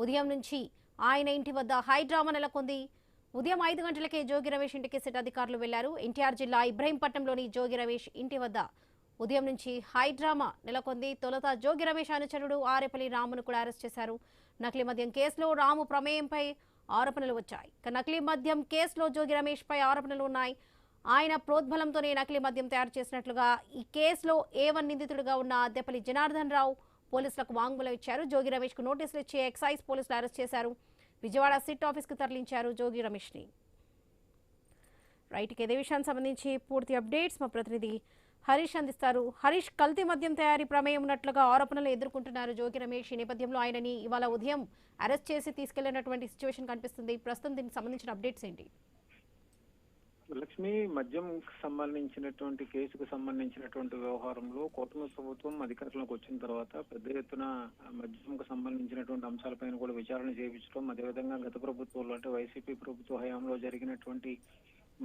ఉదయం నుంచి ఆయన ఇంటి వద్ద హై డ్రామా నెలకొంది. ఉదయం 5 గంటలకే జోగి రమేష్ ఇంటికి సిట్ అధికారులు వెళ్లారు. ఎన్టీఆర్ జిల్లా ఇబ్రహీంపట్నంలోని జోగి రమేష్ ఇంటి వద్ద ఉదయం నుంచి హై డ్రామా నెలకొంది. తొలుత జోగి రమేష్ అనుచరుడు ఆరేపల్లి రామును కూడా అరెస్ట్ చేశారు. నకిలీ మద్యం కేసులో రాము ప్రమేయంపై ఆరోపణలు వచ్చాయి. నకిలీ మద్యం కేసులో జోగి రమేష్ పై ఆరోపణలు ఉన్నాయి. ఆయన ప్రోద్బలంతోనే నకిలీ మద్యం తయారు చేసినట్లుగా ఈ కేసులో A1 నిందితుడిగా ఉన్న అద్దెపల్లి జనార్దన్ రావు పోలీసులకు వాంగ్మూలం ఇచ్చారు. జోగి రమేష్ కు నోటీసులు ఇచ్చి ఎక్సైజ్ పోలీసులు అరెస్ట్ చేశారు. విజయవాడ సిట్ ఆఫీస్ కు తరలించారు జోగి రమేష్ ని. రైట్, ఇదే విషయానికి సంబంధించి పూర్తి అప్డేట్స్ మా ప్రతినిధి హరీష్ అందిస్తారు. హరీష్, కల్తీ మద్యం తయారీ ప్రమేయం ఉన్నట్లుగా ఆరోపణలు ఎదుర్కొంటున్నారు జోగి రమేష్. ఈ నేపథ్యంలో ఆయనని ఇవాళ ఉదయం అరెస్ట్ చేసి తీసుకెళ్లినటువంటి సిచ్యువేషన్ కనిపిస్తుంది. ప్రస్తుతం దీనికి సంబంధించిన అప్డేట్స్ ఏంటి? లక్ష్మి, మద్యం సంబంధించినటువంటి కేసుకు సంబంధించినటువంటి వ్యవహారంలో కూటమి ప్రభుత్వం అధికారంలోకి వచ్చిన తర్వాత పెద్ద ఎత్తున మద్యంకు సంబంధించినటువంటి అంశాలపైన కూడా విచారణ చేయించడం, అదేవిధంగా గత ప్రభుత్వంలో అంటే వైసీపీ ప్రభుత్వ హయాంలో జరిగినటువంటి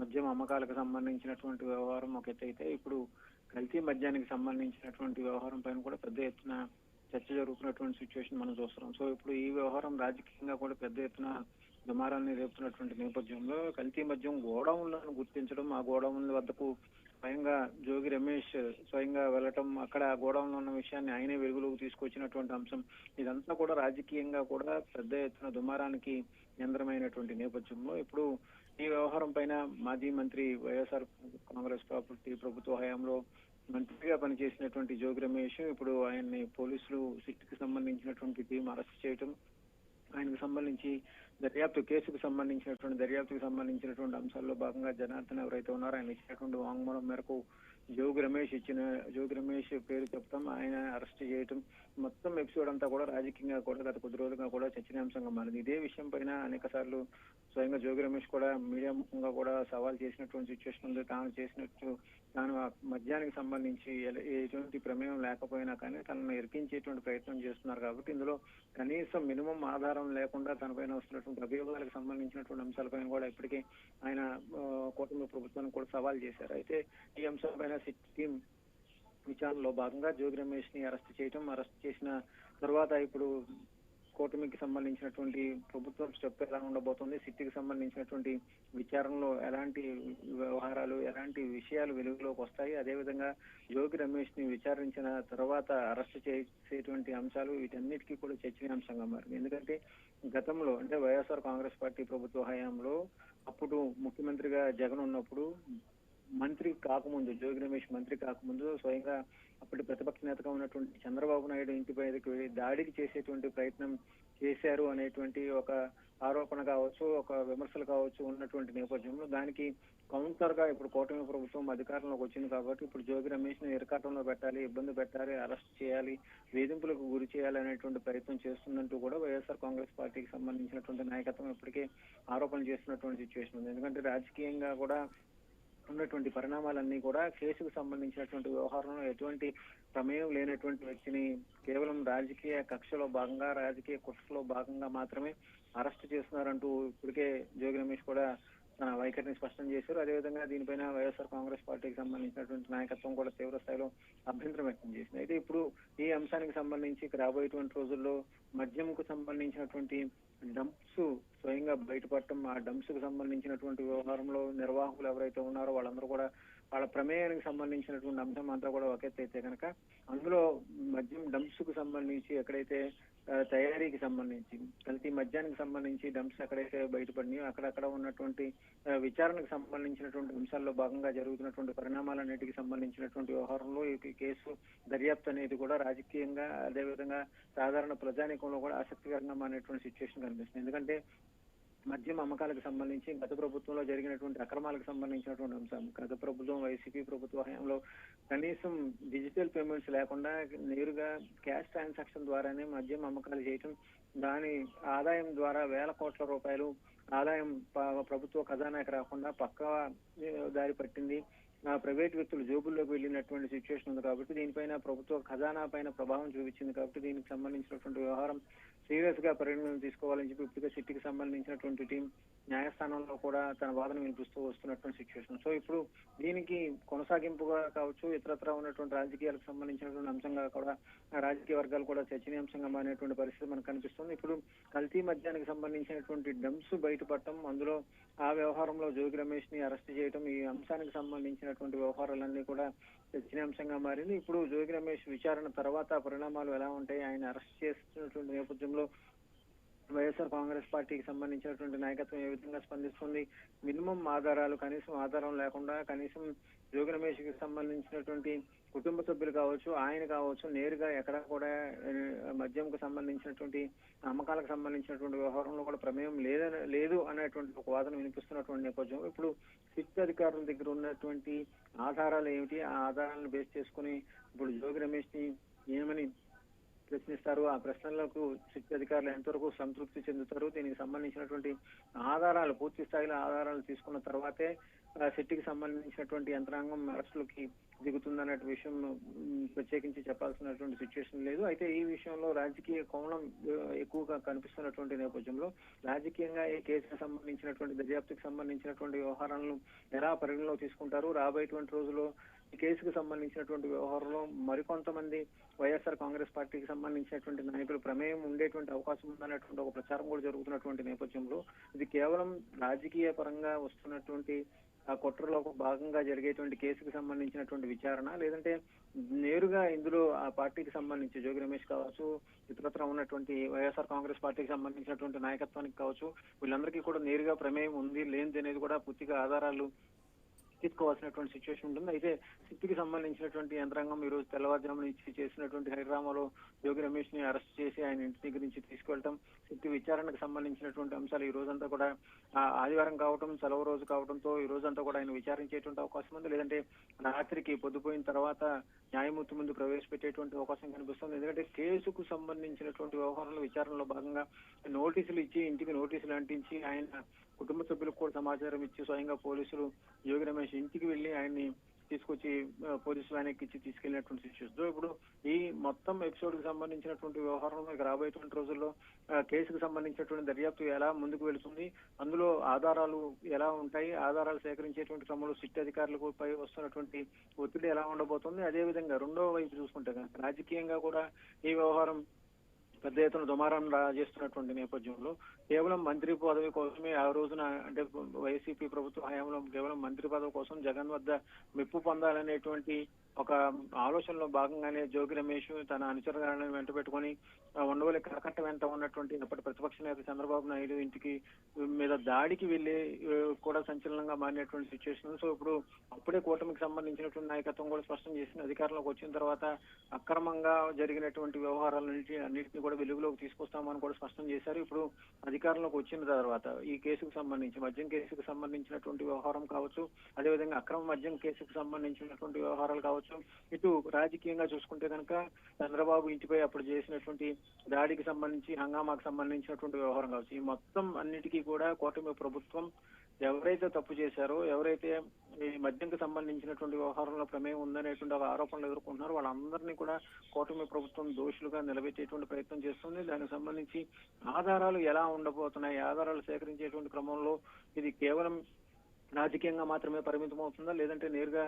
మద్యం అమ్మకాలకు సంబంధించినటువంటి వ్యవహారం ఒక ఎత్తైతే, ఇప్పుడు కల్తీ మద్యానికి సంబంధించినటువంటి వ్యవహారం పైన కూడా పెద్ద ఎత్తున చర్చ జరుగుతున్నటువంటి సిచ్యువేషన్ మనం చూస్తున్నాం. సో ఇప్పుడు ఈ వ్యవహారం రాజకీయంగా కూడా పెద్ద ఎత్తున దుమారాన్ని రేపుతున్నటువంటి నేపథ్యంలో కల్తీ మద్యం గోడౌన్లను గుర్తించడం, ఆ గోడౌన్ల వద్దకు స్వయంగా జోగి రమేష్ స్వయంగా వెళ్ళటం, అక్కడ గోడౌన్లో ఉన్న విషయాన్ని ఆయనే వెలుగులోకి తీసుకొచ్చినటువంటి అంశం, ఇదంతా కూడా రాజకీయంగా కూడా పెద్ద ఎత్తున దుమారానికి కేంద్రమైనటువంటి నేపథ్యంలో ఇప్పుడు ఈ వ్యవహారం పైన మాజీ మంత్రి వైఎస్ఆర్ కాంగ్రెస్ ప్రభుత్వ హయాంలో మంత్రిగా పనిచేసినటువంటి జోగి రమేష్ ఇప్పుడు ఆయన్ని పోలీసులు సిట్కి సంబంధించినటువంటి టీం అరెస్ట్ చేయటం, ఆయనకు సంబంధించి కేసుకు సంబంధించినటువంటి అంశాల్లో భాగంగా జనార్దన్ ఎవరైతే ఉన్నారో ఆయన ఇచ్చినటువంటి వాంగ్మూలం మేరకు జోగి రమేష్ పేరు చెప్తాం, ఆయన అరెస్ట్ చేయటం, మొత్తం ఎపిసోడ్ అంతా కూడా రాజకీయంగా కూడా గత కొద్ది రోజులుగా కూడా చర్చనీయాంశంగా మారింది. ఇదే విషయం పైన అనేక సార్లు స్వయంగా జోగి రమేష్ కూడా మీడియా ముఖంగా కూడా సవాల్ చేసినటువంటి సిచ్యువేషన్ ఉంది. తాను మద్యానికి సంబంధించి ఎటువంటి ప్రమేయం లేకపోయినా కానీ తనను ఇరికించేటువంటి ప్రయత్నం చేస్తున్నారు కాబట్టి ఇందులో కనీసం మినిమం ఆధారం లేకుండా తనపైన వస్తున్నటువంటి అభియోగాలకు సంబంధించినటువంటి అంశాలపైన కూడా ఇప్పటికే ఆయన కూటమి ప్రభుత్వానికి కూడా సవాల్ చేశారు. అయితే ఈ అంశంపైన సిట్ టీం విచారణలో భాగంగా జోగి రమేష్ ని అరెస్ట్ చేసిన తర్వాత ఇప్పుడు కూటమికి సంబంధించినటువంటి ప్రభుత్వం స్టెప్ ఎలా ఉండబోతుంది, సిట్కి సంబంధించినటువంటి విచారణలో ఎలాంటి వ్యవహారాలు, ఎలాంటి విషయాలు వెలుగులోకి వస్తాయి, అదేవిధంగా జోగి రమేష్ ని విచారించిన తర్వాత అరెస్ట్ చేసేటువంటి అంశాలు, వీటన్నిటికీ కూడా చర్చనీయాంశంగా మారింది. ఎందుకంటే గతంలో అంటే వైఎస్ఆర్ కాంగ్రెస్ పార్టీ ప్రభుత్వ హయాంలో అప్పుడు ముఖ్యమంత్రిగా జగన్ ఉన్నప్పుడు జోగి రమేష్ మంత్రి కాకముందు స్వయంగా అప్పటి ప్రతిపక్ష నేతగా ఉన్నటువంటి చంద్రబాబు నాయుడు ఇంటి పైకి వెళ్ళి దాడికి చేసేటువంటి ప్రయత్నం చేశారు అనేటువంటి ఒక ఆరోపణ కావచ్చు, ఒక విమర్శలు కావచ్చు ఉన్నటువంటి నేపథ్యంలో దానికి కౌంటర్ గా ఇప్పుడు కూటమి ప్రభుత్వం అధికారంలోకి వచ్చింది కాబట్టి ఇప్పుడు జోగి రమేష్ ని ఇరకాటంలో పెట్టాలి, ఇబ్బంది పెట్టాలి, అరెస్ట్ చేయాలి, వేధింపులకు గురి చేయాలి అనేటువంటి ప్రయత్నం చేస్తుందంటూ కూడా వైఎస్ఆర్ కాంగ్రెస్ పార్టీకి సంబంధించినటువంటి నాయకత్వం ఇప్పటికే ఆరోపణలు చేస్తున్నటువంటి సిచ్యువేషన్ ఉంది. ఎందుకంటే రాజకీయంగా కూడా ఉన్నటువంటి పరిణామాలన్నీ కూడా కేసుకు సంబంధించినటువంటి వ్యవహారంలో ఎటువంటి ప్రమేయం లేనటువంటి వ్యక్తిని కేవలం రాజకీయ కక్షలో భాగంగా, రాజకీయ కుట్రలో భాగంగా మాత్రమే అరెస్ట్ చేస్తున్నారంటూ ఇప్పటికే జోగి రమేష్ కూడా తన వైఖరిని స్పష్టం చేశారు. అదేవిధంగా దీనిపైన వైఎస్ఆర్ కాంగ్రెస్ పార్టీకి సంబంధించినటువంటి నాయకత్వం కూడా తీవ్ర స్థాయిలో అభ్యంతరం వ్యక్తం చేసింది. అయితే ఇప్పుడు ఈ అంశానికి సంబంధించి రాబోయేటువంటి రోజుల్లో మద్యంకు సంబంధించినటువంటి డంప్స్ స్వయంగా బయటపడటం, ఆ డంప్స్ కు సంబంధించినటువంటి వ్యవహారంలో నిర్వాహకులు ఎవరైతే ఉన్నారో వాళ్ళందరూ కూడా వాళ్ళ ప్రమేయానికి సంబంధించినటువంటి అంశం అంతా కూడా ఒకెత్తైతే కనుక అందులో మద్యం డంప్స్ కు సంబంధించి ఎక్కడైతే తయారీకి సంబంధించి కల్తీ మద్యానికి సంబంధించి డంప్స్ ఎక్కడైతే బయటపడినాయో అక్కడక్కడ ఉన్నటువంటి విచారణకు సంబంధించినటువంటి అంశాల్లో భాగంగా జరుగుతున్నటువంటి పరిణామాలన్నిటికి సంబంధించినటువంటి వ్యవహారంలో ఈ కేసు దర్యాప్తు అనేది కూడా రాజకీయంగా అదేవిధంగా సాధారణ ప్రజానీకంలో కూడా ఆసక్తికరంగా మారినటువంటి సిచ్యువేషన్ కనిపిస్తుంది. ఎందుకంటే మద్యం అమ్మకాలకు సంబంధించి గత ప్రభుత్వంలో జరిగినటువంటి అక్రమాలకు సంబంధించినటువంటి అంశం, గత ప్రభుత్వం వైసీపీ ప్రభుత్వ హయాంలో కనీసం డిజిటల్ పేమెంట్స్ లేకుండా నేరుగా క్యాష్ ట్రాన్సాక్షన్ ద్వారానే మద్యం అమ్మకాలు చేయటం, దాని ఆదాయం ద్వారా వేల కోట్ల రూపాయలు ఆదాయం ప్రభుత్వ ఖజానాకి రాకుండా పక్కా దారి పట్టింది. ప్రైవేట్ వ్యక్తులు జోబుల్లోకి వెళ్ళినటువంటి సిచ్యువేషన్ ఉంది కాబట్టి దీనిపైన ప్రభుత్వ ఖజానా పైన ప్రభావం చూపించింది కాబట్టి దీనికి సంబంధించినటువంటి వ్యవహారం సీరియస్ గా పరిగణన తీసుకోవాలని చెప్పి ఇప్పటికే సిట్టికి సంబంధించినటువంటి టీం న్యాయస్థానంలో కూడా తన వాదన వినిపిస్తూ వస్తున్నటువంటి సిచ్యువేషన్. సో ఇప్పుడు దీనికి కొనసాగింపుగా కావచ్చు, ఇతరత్ర ఉన్నటువంటి రాజకీయాలకు సంబంధించినటువంటి అంశంగా కూడా రాజకీయ వర్గాలు కూడా చర్చనీయాంశంగా మారినటువంటి పరిస్థితి మనకు కనిపిస్తుంది. ఇప్పుడు కల్తీ మద్యానికి సంబంధించినటువంటి డంప్స్ బయటపడటం, అందులో ఆ వ్యవహారంలో జోగి రమేష్ ని అరెస్ట్ చేయడం, ఈ అంశానికి సంబంధించినటువంటి వ్యవహారాలన్నీ కూడా చర్చనీయాంశంగా మారింది. ఇప్పుడు జోగి రమేష్ విచారణ తర్వాత పరిణామాలు ఎలా ఉంటాయి, ఆయన అరెస్ట్ చేస్తున్నటువంటి నేపథ్యంలో వైఎస్ఆర్ కాంగ్రెస్ పార్టీకి సంబంధించినటువంటి నాయకత్వం ఏ విధంగా స్పందిస్తుంది, మినిమం ఆధారాలు, కనీసం ఆధారం లేకుండా కనీసం జోగి రమేష్ కి సంబంధించినటువంటి కుటుంబ సభ్యులు కావచ్చు, ఆయన కావచ్చు, నేరుగా ఎక్కడ కూడా మద్యంకు సంబంధించినటువంటి అమ్మకాలకు సంబంధించినటువంటి వ్యవహారంలో కూడా ప్రమేయం లేదు అనేటువంటి ఒక వాదన వినిపిస్తున్నటువంటి నేపథ్యంలో ఇప్పుడు సిట్ అధికారుల దగ్గర ఉన్నటువంటి ఆధారాలు ఏమిటి, ఆ ఆధారాలను బేస్ చేసుకుని ఇప్పుడు జోగి రమేష్ ని ఏమని ప్రశ్నిస్తారు, ఆ ప్రశ్నలకు సిట్ అధికారులు ఎంతవరకు సంతృప్తి చెందుతారు, దీనికి సంబంధించినటువంటి ఆధారాలు, పూర్తి స్థాయిలో ఆధారాలు తీసుకున్న తర్వాతే సిట్టికి సంబంధించినటువంటి యంత్రాంగం అరెస్టులకి దిగుతుందనే విషయం ప్రత్యేకించి చెప్పాల్సినటువంటి సిచ్యువేషన్ లేదు. అయితే ఈ విషయంలో రాజకీయ కోణం ఎక్కువగా కనిపిస్తున్నటువంటి నేపథ్యంలో రాజకీయంగా ఈ కేసుకు సంబంధించినటువంటి దర్యాప్తుకు సంబంధించినటువంటి వ్యవహారాలను ఎలా పరిగణలో తీసుకుంటారు, రాబోయేటువంటి రోజుల్లో ఈ కేసుకు సంబంధించినటువంటి వ్యవహారంలో మరికొంతమంది వైఎస్ఆర్ కాంగ్రెస్ పార్టీకి సంబంధించినటువంటి నాయకులు ప్రమేయం ఉండేటువంటి అవకాశం ఉందనేటువంటి ఒక ప్రచారం కూడా జరుగుతున్నటువంటి నేపథ్యంలో ఇది కేవలం రాజకీయ పరంగా వస్తున్నటువంటి ఆ కుట్రలో భాగంగా జరిగేటువంటి కేసుకు సంబంధించినటువంటి విచారణ, లేదంటే నేరుగా ఇందులో ఆ పార్టీకి సంబంధించి జోగి రమేష్ కావచ్చు, ఇతరత్ర ఉన్నటువంటి వైఎస్ఆర్ కాంగ్రెస్ పార్టీకి సంబంధించినటువంటి నాయకత్వానికి కావచ్చు, వీళ్ళందరికీ కూడా నేరుగా ప్రమేయం ఉంది లేనిది అనేది కూడా పూర్తిగా ఆధారాలు తీసుకోవాల్సినటువంటి సిచ్యువేషన్ ఉంటుంది. అయితే సిట్టికి సంబంధించినటువంటి యంత్రాంగం ఈ రోజు తెల్లవారుజామున ఇచ్చి చేసినటువంటి హైడ్రామాలో జోగి రమేష్ ని అరెస్ట్ చేసి ఆయన ఇంటి దగ్గర నుంచి తీసుకెళ్లడం, సిట్టి విచారణకు సంబంధించినటువంటి అంశాలు ఈ రోజంతా కూడా ఆదివారం కావడం, సెలవు రోజు కావడంతో ఈ రోజంతా కూడా ఆయన విచారించేటువంటి అవకాశం ఉంది. లేదంటే రాత్రికి పొద్దుపోయిన తర్వాత న్యాయమూర్తి ముందు ప్రవేశపెట్టేటువంటి అవకాశం కనిపిస్తుంది. ఎందుకంటే కేసుకు సంబంధించినటువంటి వ్యవహారంలో విచారణలో భాగంగా నోటీసులు ఇచ్చి, ఇంటికి నోటీసులు అంటించి, ఆయన కుటుంబ సభ్యులకు కూడా సమాచారం ఇచ్చి స్వయంగా పోలీసులు జోగి రమేష్ ఇంటికి వెళ్లి ఆయన్ని తీసుకొచ్చి పోలీసు వ్యాన్ ఎక్కించి తీసుకెళ్లినటువంటి సిచ్యువేషన్. ఇప్పుడు ఈ మొత్తం ఎపిసోడ్ కి సంబంధించినటువంటి వ్యవహారంలో రాబోయేటువంటి రోజుల్లో కేసుకు సంబంధించినటువంటి దర్యాప్తు ఎలా ముందుకు వెళుతుంది, అందులో ఆధారాలు ఎలా ఉంటాయి, ఆధారాలు సేకరించేటువంటి క్రమంలో సిట్ అధికారులకు పై వస్తున్నటువంటి ఒత్తిడి ఎలా ఉండబోతుంది, అదేవిధంగా రెండో వైపు చూసుకుంటే కనుక రాజకీయంగా కూడా ఈ వ్యవహారం పెద్ద ఎత్తున దుమారం చేస్తున్నటువంటి నేపథ్యంలో కేవలం మంత్రి పదవి కోసమే ఆ రోజున, అంటే వైసీపీ ప్రభుత్వ హయాంలో కేవలం మంత్రి పదవి కోసం జగన్ వద్ద మెప్పు పొందాలనేటువంటి ఒక ఆలోచనలో భాగంగానే జోగి రమేష్ తన అనుచరులను వెంట పెట్టుకుని ఉండవల్లి కరకట్ట వెంట ఉన్నటువంటి అప్పటి ప్రతిపక్ష నేత చంద్రబాబు నాయుడు ఇంటికి మీద దాడికి వెళ్లి కూడా సంచలనంగా మారినటువంటి సిచ్యువేషన్. సో ఇప్పుడు అప్పుడే కూటమికి సంబంధించినటువంటి నాయకత్వం కూడా స్పష్టం చేసిన అధికారంలోకి వచ్చిన తర్వాత అక్రమంగా జరిగినటువంటి వ్యవహారాలన్నింటినీ కూడా వెలుగులోకి తీసుకొస్తామని కూడా స్పష్టం చేశారు. ఇప్పుడు అధికారంలోకి వచ్చిన తర్వాత ఈ కేసుకు సంబంధించి మద్యం కేసుకు సంబంధించినటువంటి వ్యవహారం కావచ్చు, అదేవిధంగా అక్రమ మద్యం కేసుకు సంబంధించినటువంటి వ్యవహారాలు కావచ్చు, ఇటు రాజకీయంగా చూసుకుంటే కనుక చంద్రబాబు ఇంటిపై అప్పుడు చేసినటువంటి దాడికి సంబంధించి, హంగామాకు సంబంధించినటువంటి వ్యవహారం కావచ్చు, ఈ మొత్తం అన్నిటికీ కూడా కూటమి ప్రభుత్వం ఎవరైతే తప్పు చేశారో, ఎవరైతే ఈ మద్యంకి సంబంధించినటువంటి వ్యవహారంలో ప్రమేయం ఉందనేటువంటి ఒక ఆరోపణలు ఎదుర్కొంటున్నారో వాళ్ళందరినీ కూడా కూటమి ప్రభుత్వం దోషులుగా నిలబెట్టేటువంటి ప్రయత్నం చేస్తుంది. దానికి సంబంధించి ఆధారాలు ఎలా ఉండబోతున్నాయి, ఆధారాలు సేకరించేటువంటి క్రమంలో ఇది కేవలం రాజకీయంగా మాత్రమే పరిమితం అవుతుందా, లేదంటే నేరుగా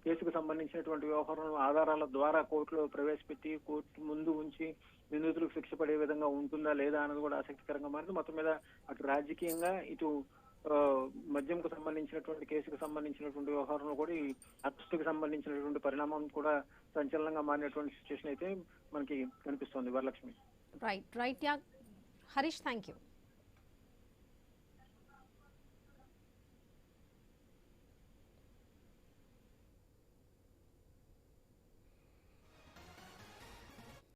కేసుకు సంబంధించినటువంటి వ్యవహారం ఆధారాల ద్వారా కోర్టులో ప్రవేశపెట్టి కోర్టు ముందు ఉంచి నిందితులకు శిక్ష పడే విధంగా ఉంటుందా లేదా అన్నది కూడా ఆసక్తికరంగా మారింది. మొత్తం మీద అటు రాజకీయంగా, ఇటు మద్యంకు సంబంధించినటువంటి కేసుకు సంబంధించినటువంటి వ్యవహారంలో కూడా ఈ అరెస్టుకు సంబంధించినటువంటి పరిణామం కూడా సంచలనంగా మారినటువంటి సిచ్యువేషన్ అయితే మనకి కనిపిస్తోంది. Varalakshmi. Right. Harish, thank you.